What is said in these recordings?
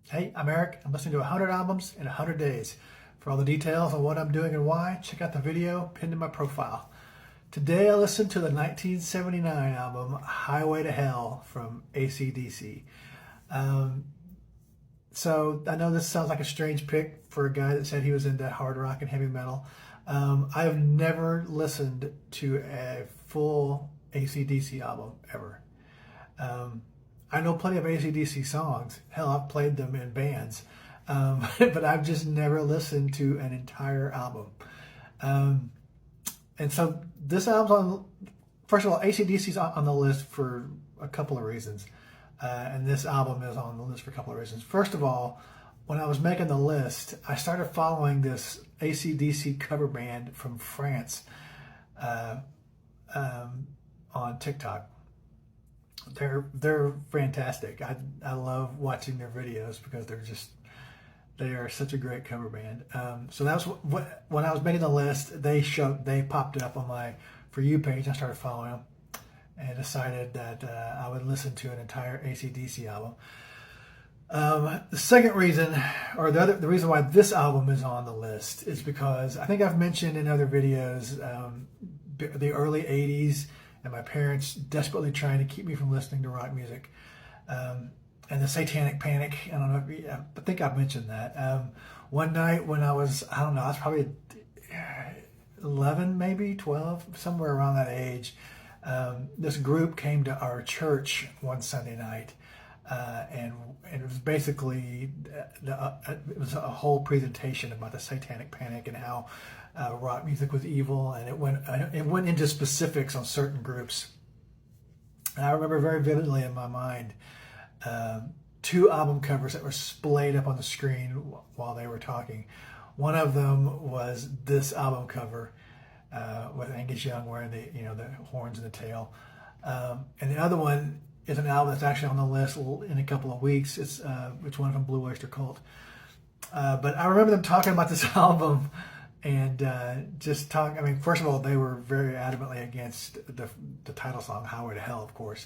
Hey, I'm Eric. I'm listening to 100 albums in 100 days. For all the details on what I'm doing and why, check out the video pinned in my profile. Today I listened to the 1979 album Highway to Hell from AC/DC. Um, so I know this sounds like a strange pick for a guy that said he was into hard rock and heavy metal. I have never listened to a full AC/DC album ever. Um, I know plenty of AC/DC songs. Hell, I've played them in bands. But I've just never listened to an entire album. Um, and so this album's on, first of all, AC/DC's on the list for a couple of reasons. And this album is on the list for a couple of reasons. First of all, when I was making the list, I started following this AC/DC cover band from France uh, on TikTok. They're fantastic. I love watching their videos because they are such a great cover band. So that was when I was making the list. They popped up on my For You page. I started following them and decided that I would listen to an entire AC/DC album. The second reason, or the reason why this album is on the list, is because I think I've mentioned in other videos the early '80s and my parents desperately trying to keep me from listening to rock music. And the Satanic Panic. I don't know. I think I've mentioned that. One night when I was probably 11, maybe 12, somewhere around that age. This group came to our church one Sunday night, and it was basically it was a whole presentation about the Satanic Panic and how rock music was evil, and it went into specifics on certain groups. And I remember very vividly in my mind two album covers that were splayed up on the screen while they were talking. One of them was this album cover with Angus Young wearing the horns and the tail, and the other one is an album that's actually on the list in a couple of weeks. It's one from Blue Oyster Cult. But I remember them talking about this album and just talk. I mean, first of all, they were very adamantly against the title song "Highway to Hell," of course.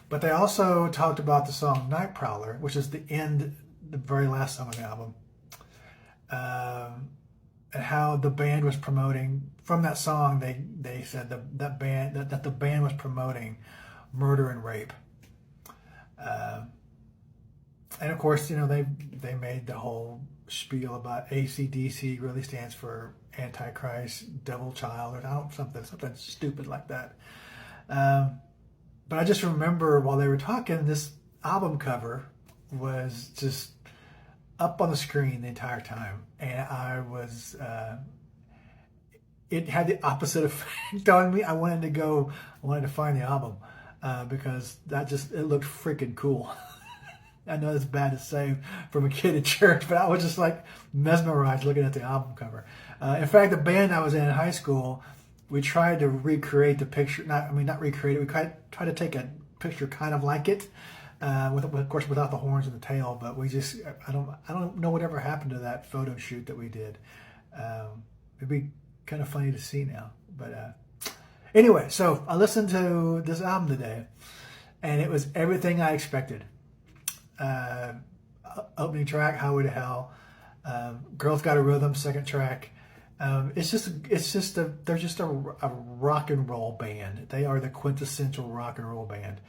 But they also talked about the song Night Prowler, which is the very last song on the album, and how the band was promoting, from that song, they said that the band was promoting murder and rape. And of course, they made the whole spiel about AC/DC really stands for Antichrist, Devil Child, or something stupid like that. But I just remember while they were talking, this album cover was just up on the screen the entire time, and it had the opposite effect on me. I wanted to find the album because it looked freaking cool. I know it's bad to say from a kid at church, but I was just like mesmerized looking at the album cover. In fact, the band I was in high school, we tried to recreate the picture. Not recreate it. We tried to take a picture kind of like it, of course, without the horns and the tail. But I don't know whatever happened to that photo shoot that we did. It'd be kind of funny to see now. But anyway, so I listened to this album today, and it was everything I expected. Opening track, Highway to Hell. Girls Got a Rhythm, second track. They're just a rock and roll band. They are the quintessential rock and roll band.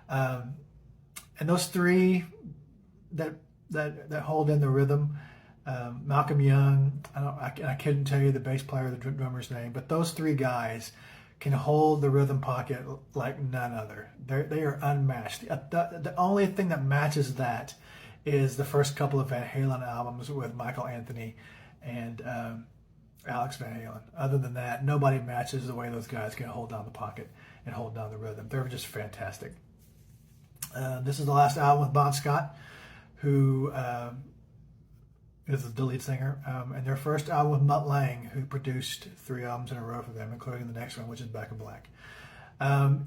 And those three that hold in the rhythm, Malcolm Young, I couldn't tell you the bass player or the drummer's name, but those three guys can hold the rhythm pocket like none other. They are unmatched. The only thing that matches that is the first couple of Van Halen albums with Michael Anthony and Alex Van Halen. Other than that, nobody matches the way those guys can hold down the pocket and hold down the rhythm. They're just fantastic. This is the last album with Bon Scott, who is the lead singer, and their first album with Mutt Lange, who produced 3 albums in a row for them, including the next one, which is Back in Black.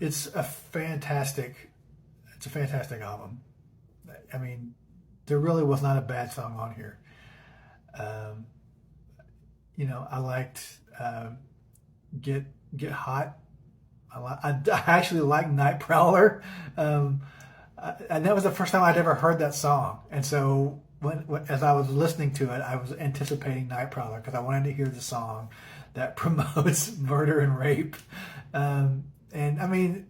It's a fantastic album. I mean, there really was not a bad song on here. I liked Get Hot. I actually like Night Prowler. And that was the first time I'd ever heard that song. And so as I was listening to it, I was anticipating Night Prowler because I wanted to hear the song that promotes murder and rape. And I mean,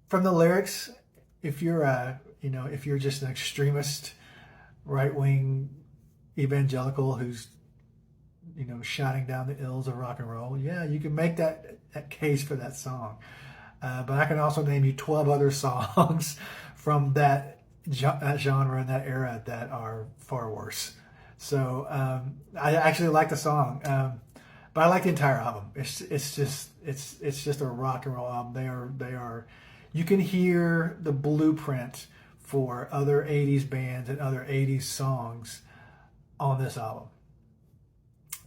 from the lyrics, if you're if you're just an extremist, right wing evangelical who's shouting down the ills of rock and roll, yeah, you can make that case for that song. But I can also name you 12 other songs from that genre and that era that are far worse. So I actually like the song, but I like the entire album. It's just a rock and roll album. They are. You can hear the blueprint for other 80s bands and other 80s songs on this album.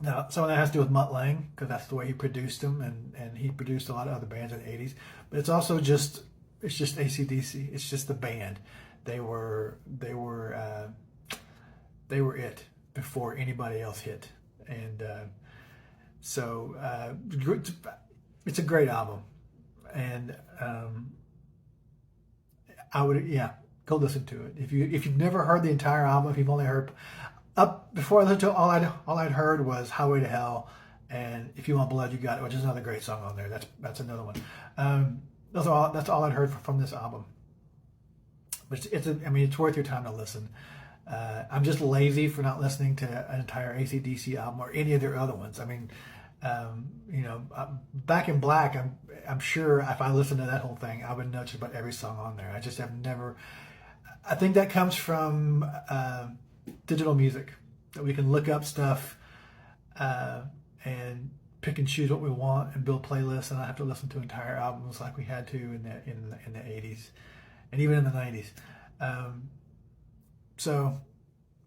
Now, some of that has to do with Mutt Lange, because that's the way he produced them, and he produced a lot of other bands in the 80s. But it's also just AC/DC. It's just the band. They were it before anybody else hit. And so it's a great album. And I would, go listen to it. If you've never heard the entire album, if you've only heard before I listened to it, all I'd heard was Highway to Hell and If You Want Blood, You Got It, which is another great song on there. That's another one. That's all I'd heard from this album. But it's worth your time to listen. I'm just lazy for not listening to an entire AC/DC album or any of their other ones. I mean, Back in Black, I'm sure if I listened to that whole thing, I would know just about every song on there. I just have never. I think that comes from digital music, that we can look up stuff and pick and choose what we want and build playlists, and I have to listen to entire albums like we had to in the 80s and even in the 90s. So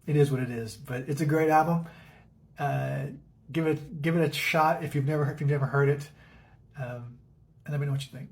it is what it is, but it's a great album. Give it a shot if you've never heard it, and let me know what you think.